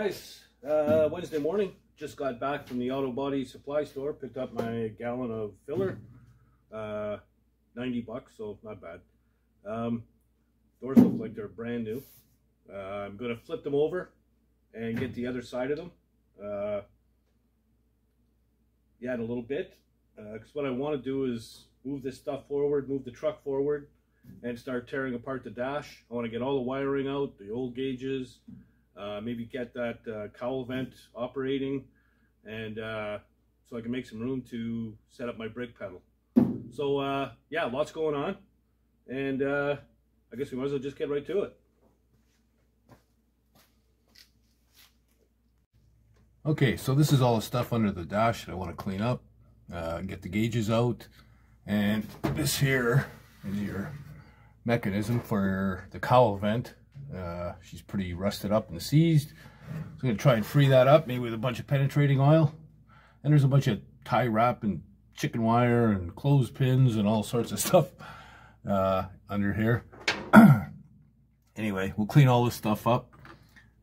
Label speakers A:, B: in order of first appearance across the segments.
A: Guys, Wednesday morning, just got back from the auto body supply store, picked up my gallon of filler, 90 bucks, so not bad. Doors look like they're brand new. I'm going to flip them over and get the other side of them, in a little bit, because what I want to do is move this stuff forward, move the truck forward, and start tearing apart the dash. I want to get all the wiring out, the old gauges, maybe get that cowl vent operating, and so I can make some room to set up my brake pedal. So yeah, lots going on, and I guess we might as well just get right to it.
B: Okay, so this is all the stuff under the dash that I want to clean up, get the gauges out, and this here is your mechanism for the cowl vent. She's pretty rusted up and seized, so I'm going to try and free that up, maybe with a bunch of penetrating oil. And there's a bunch of tie wrap and chicken wire and clothespins and all sorts of stuff under here. Anyway, we'll clean all this stuff up,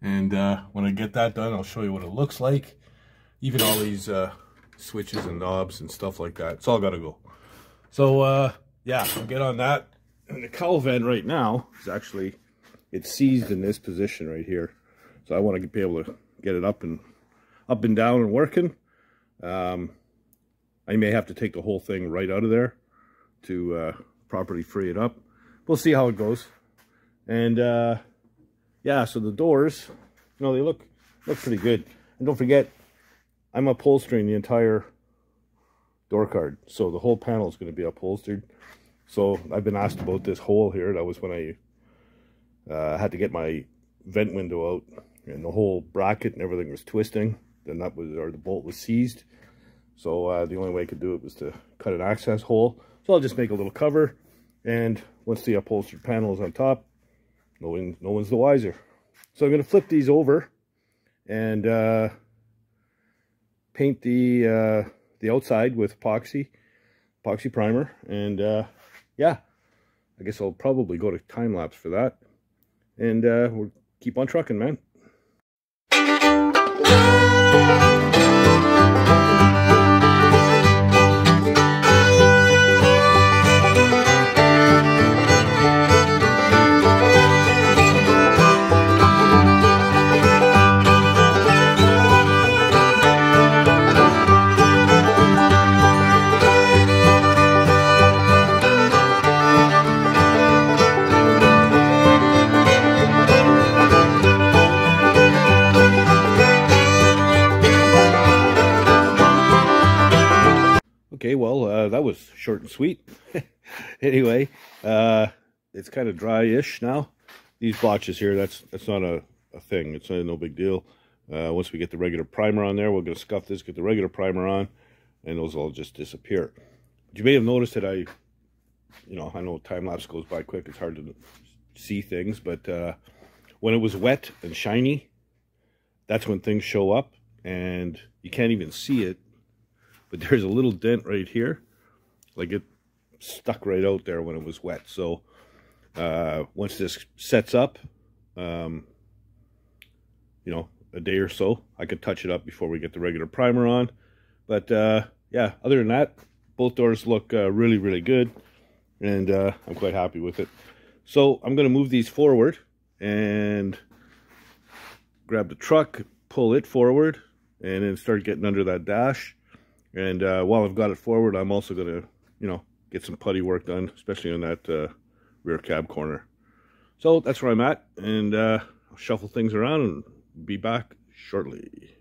B: and when I get that done, I'll show you what it looks like. Even all these switches and knobs and stuff like that, it's all got to go. So yeah, I'll get on that. And the cowl vent right now is actually, it's seized in this position right here, so I want to be able to get it up and down and working. I may have to take the whole thing right out of there to properly free it up. We'll see how it goes. And yeah, so the doors, you know, they look pretty good. And don't forget, I'm upholstering the entire door card, so the whole panel is going to be upholstered. So I've been asked about this hole here. That was when I had to get my vent window out, and the whole bracket and everything was twisting. The nut was, or the bolt was seized. So the only way I could do it was to cut an access hole. So I'll just make a little cover, and once the upholstered panel is on top, no one's the wiser. So I'm going to flip these over and paint the outside with epoxy primer, and yeah, I guess I'll probably go to time lapse for that, and we'll keep on trucking, man. Okay, well, that was short and sweet. Anyway, it's kind of dry-ish now. These blotches here, that's not a thing. It's no big deal. Once we get the regular primer on there, we're going to scuff this, get the regular primer on, and those will just disappear. But you may have noticed that I know time-lapse goes by quick. It's hard to see things, but when it was wet and shiny, that's when things show up, and you can't even see it. But there's a little dent right here, like it stuck right out there when it was wet. So once this sets up, a day or so, I could touch it up before we get the regular primer on. But yeah, other than that, both doors look really, really good, and I'm quite happy with it. So I'm going to move these forward and grab the truck, pull it forward, and then start getting under that dash. And while I've got it forward, I'm also going to, get some putty work done, especially on that rear cab corner. So that's where I'm at, and I'll shuffle things around and be back shortly.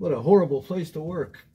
B: What a horrible place to work.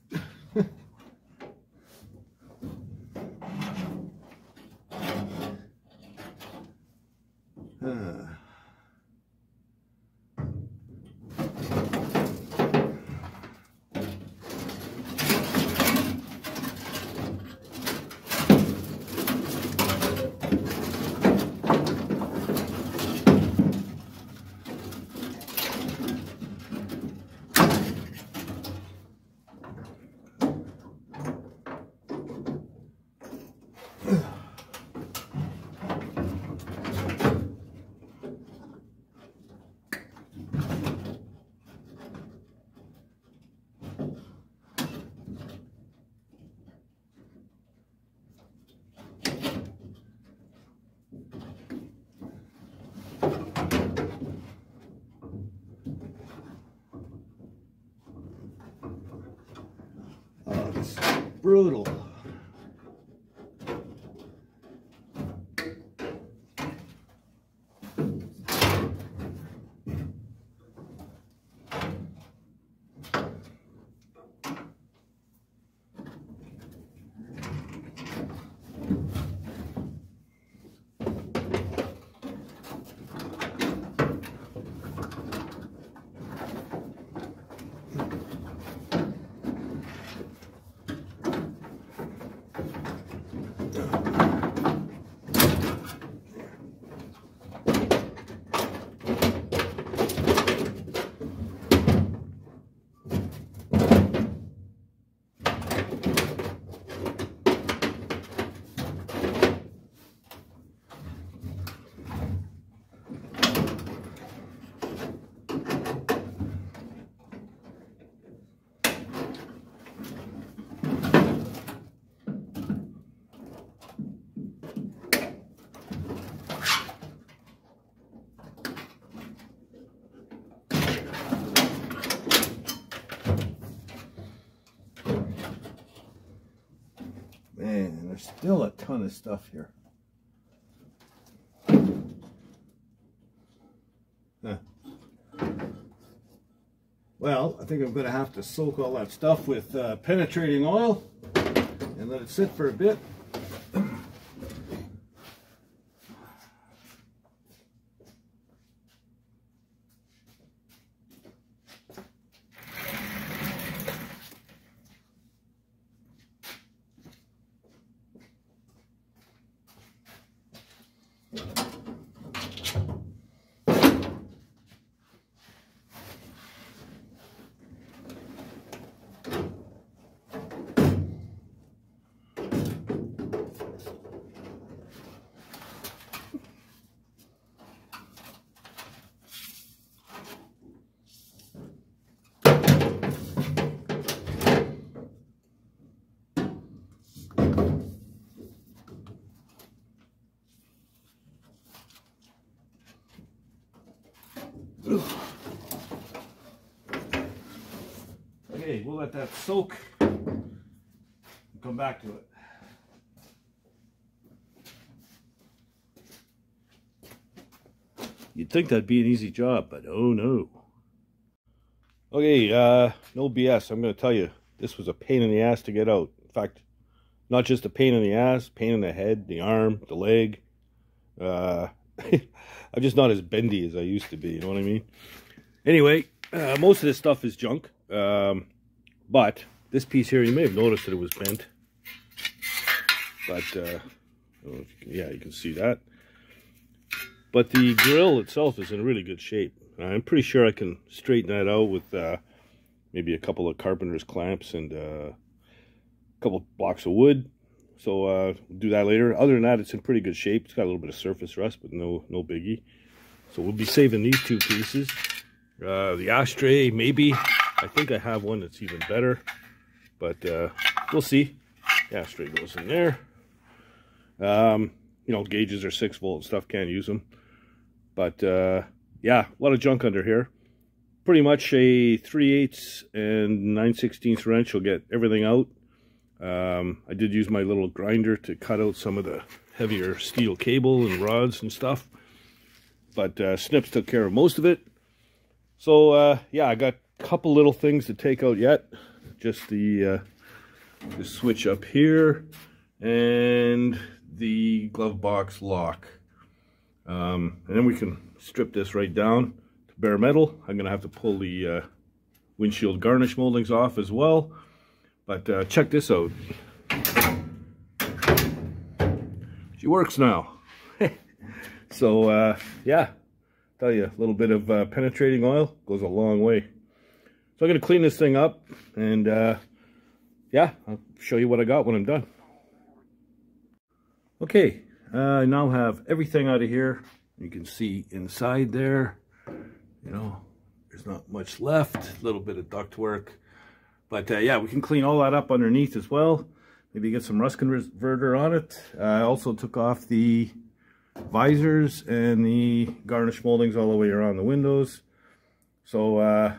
B: Oh, it's brutal. Man, there's still a ton of stuff here. Huh. Well, I think I'm going to have to soak all that stuff with penetrating oil and let it sit for a bit. Okay, we'll let that soak and come back to it.
A: You'd think that'd be an easy job, but oh no. Okay, no BS. I'm going to tell you, this was a pain in the ass to get out. In fact, not just a pain in the ass, pain in the head, the arm, the leg. I'm just not as bendy as I used to be, you know what I mean? Anyway, most of this stuff is junk. But this piece here, you may have noticed that it was bent. But, yeah, you can see that. But the grill itself is in really good shape. I'm pretty sure I can straighten that out with maybe a couple of carpenter's clamps and a couple blocks of wood. So we'll do that later. Other than that, it's in pretty good shape. It's got a little bit of surface rust, but no biggie. So we'll be saving these two pieces. The ashtray, maybe. I think I have one that's even better, but we'll see. The ashtray goes in there. You know, gauges are 6-volt stuff, can't use them. But yeah, a lot of junk under here. Pretty much a 3/8 and 9/16 wrench will get everything out. I did use my little grinder to cut out some of the heavier steel cable and rods and stuff. But Snips took care of most of it. So yeah, I got
B: couple little things to take out yet. Just the switch up here and the glove box lock. And then we can strip this right down to bare metal. I'm gonna have to pull the windshield garnish moldings off as well. But check this out. She works now. So yeah, tell you, a little bit of penetrating oil goes a long way. So I'm gonna clean this thing up, and yeah, I'll show you what I got when I'm done. Okay, I now have everything out of here. You can see inside there, you know, there's not much left, a little bit of duct work. But yeah, we can clean all that up underneath as well. Maybe get some rust converter on it. I also took off the visors and the garnish moldings all the way around the windows. So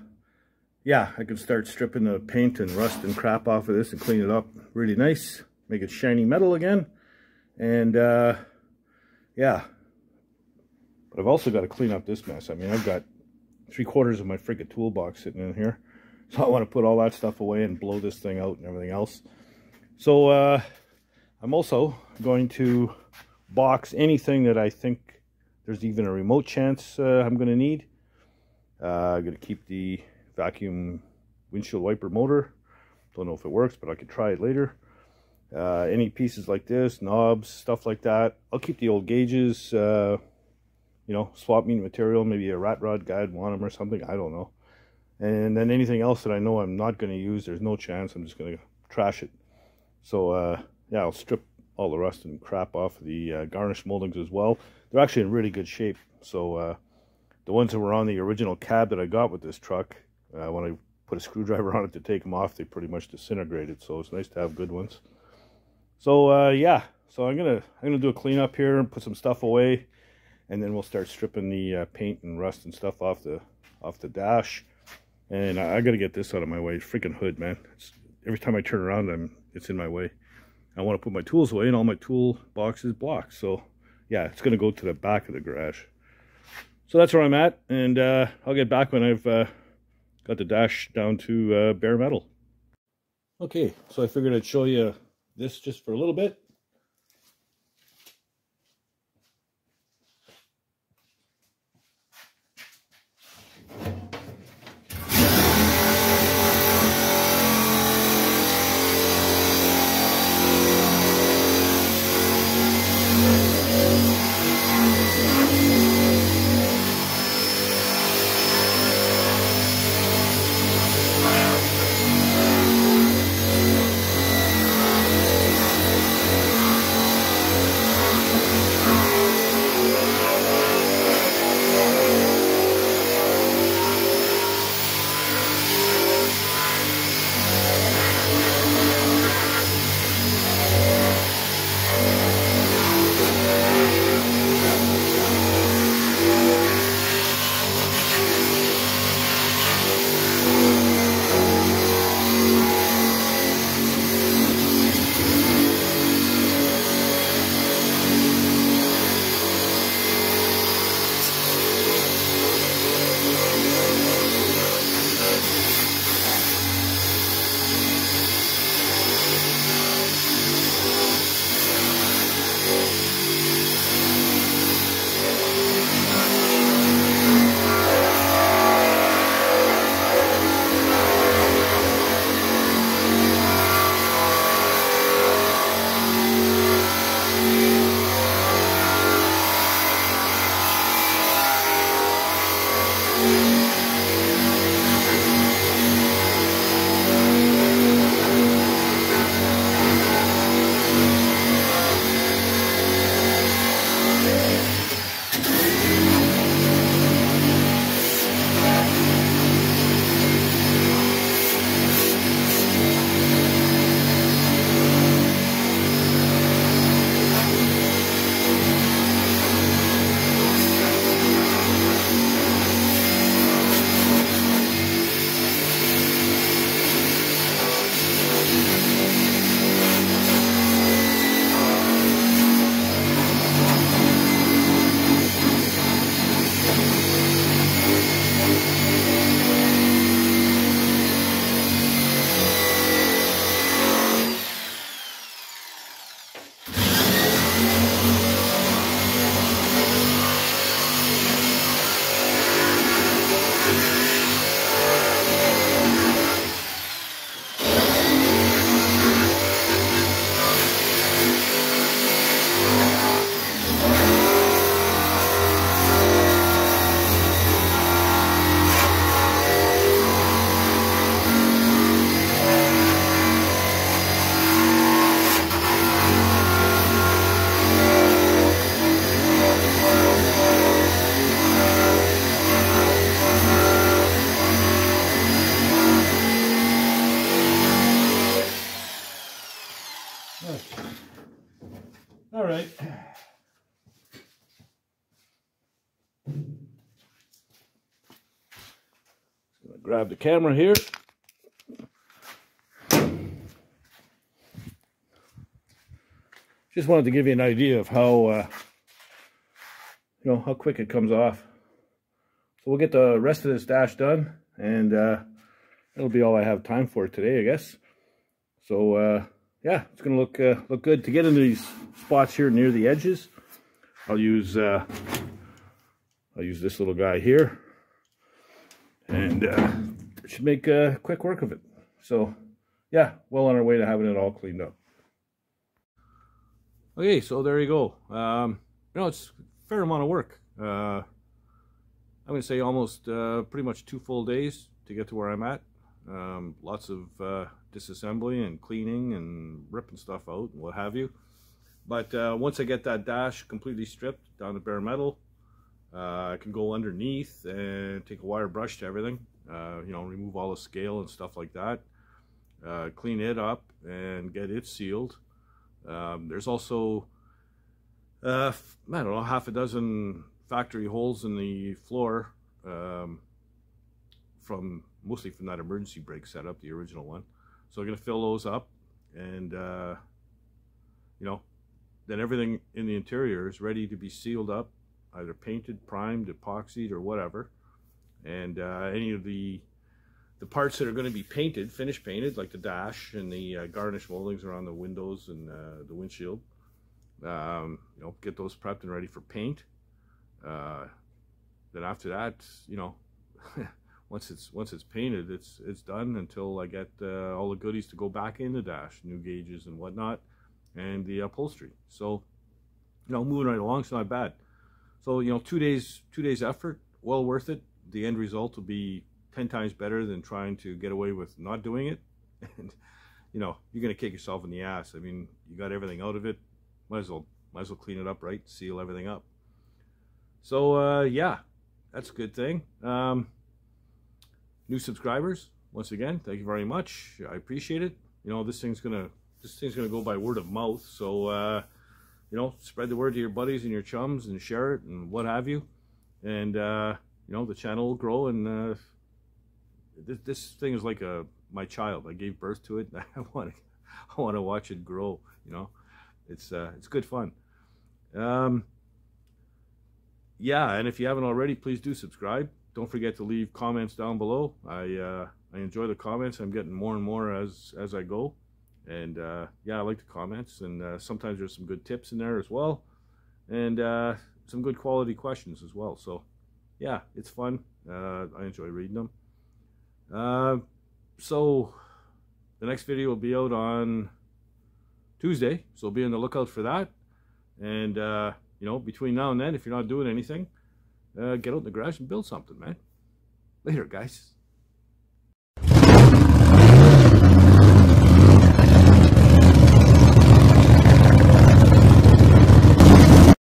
B: yeah, I can start stripping the paint and rust and crap off of this and clean it up really nice. Make it shiny metal again. And yeah, but I've also got to clean up this mess. I mean, I've got 3/4 of my freaking toolbox sitting in here. So I want to put all that stuff away and blow this thing out and everything else. So I'm also going to box anything that I think there's even a remote chance I'm going to need. I'm going to keep the vacuum windshield wiper motor. Don't know if it works, but I could try it later. Any pieces like this, knobs, stuff like that. I'll keep the old gauges, you know, swap meet material, maybe a rat rod guide, want them or something, I don't know. And then anything else that I know I'm not going to use, there's no chance, I'm just going to trash it. So yeah, I'll strip all the rust and crap off the garnish moldings as well. They're actually in really good shape. So the ones that were on the original cab that I got with this truck, when I put a screwdriver on it to take them off, they pretty much disintegrated. So it's nice to have good ones. So yeah, so I'm gonna do a cleanup here and put some stuff away, and then we'll start stripping the paint and rust and stuff off the dash. And I gotta get this out of my way. Freaking hood, man! Every time I turn around, it's in my way. I want to put my tools away, and all my tool boxes blocked. So yeah, it's gonna go to the back of the garage. So that's where I'm at, and I'll get back when I've got the dash down to bare metal. Okay, so I figured I'd show you this just for a little bit. grab the camera here. Just wanted to give you an idea of how, you know, how quick it comes off. So we'll get the rest of this dash done, and that'll be all I have time for today, I guess. So yeah, it's gonna look good. To get into these spots here near the edges, I'll use this little guy here, and it should make quick work of it. So yeah, well on our way to having it all cleaned up. Okay, so there you go. You know, it's a fair amount of work. I'm gonna say almost pretty much 2 full days to get to where I'm at. Lots of disassembly and cleaning and ripping stuff out and what have you. But once I get that dash completely stripped down to bare metal, I can go underneath and take a wire brush to everything, you know, remove all the scale and stuff like that, clean it up and get it sealed. There's also I don't know, half a dozen factory holes in the floor, mostly from that emergency brake setup, the original one. So I'm gonna fill those up, and you know, then everything in the interior is ready to be sealed up, either painted, primed, epoxied, or whatever. And any of the parts that are going to be painted, finish painted, like the dash and the garnish moldings around the windows and the windshield, you know, get those prepped and ready for paint. Then after that, you know, once it's painted, it's done until I get all the goodies to go back in the dash, new gauges and whatnot, and the upholstery. So, you know, moving right along, it's not bad. So, you know, 2 days effort, well worth it. The end result will be 10 times better than trying to get away with not doing it. And, you know, you're gonna kick yourself in the ass. I mean, you got everything out of it. Might as well clean it up, right? Seal everything up. So yeah, that's a good thing. New subscribers, once again, thank you very much. I appreciate it. You know, this thing's gonna go by word of mouth. So you know, spread the word to your buddies and your chums and share it and what have you. And you know, the channel will grow, and this thing is like my child. I gave birth to it, and I want to watch it grow. You know, it's good fun. Yeah, and if you haven't already, please do subscribe. Don't forget to leave comments down below. I enjoy the comments. I'm getting more and more as I go. And yeah, I like the comments, and sometimes there's some good tips in there as well, and some good quality questions as well. So yeah, it's fun. I enjoy reading them. So the next video will be out on Tuesday, so be on the lookout for that. And you know, between now and then, if you're not doing anything, get out in the garage and build something, man. Later, guys.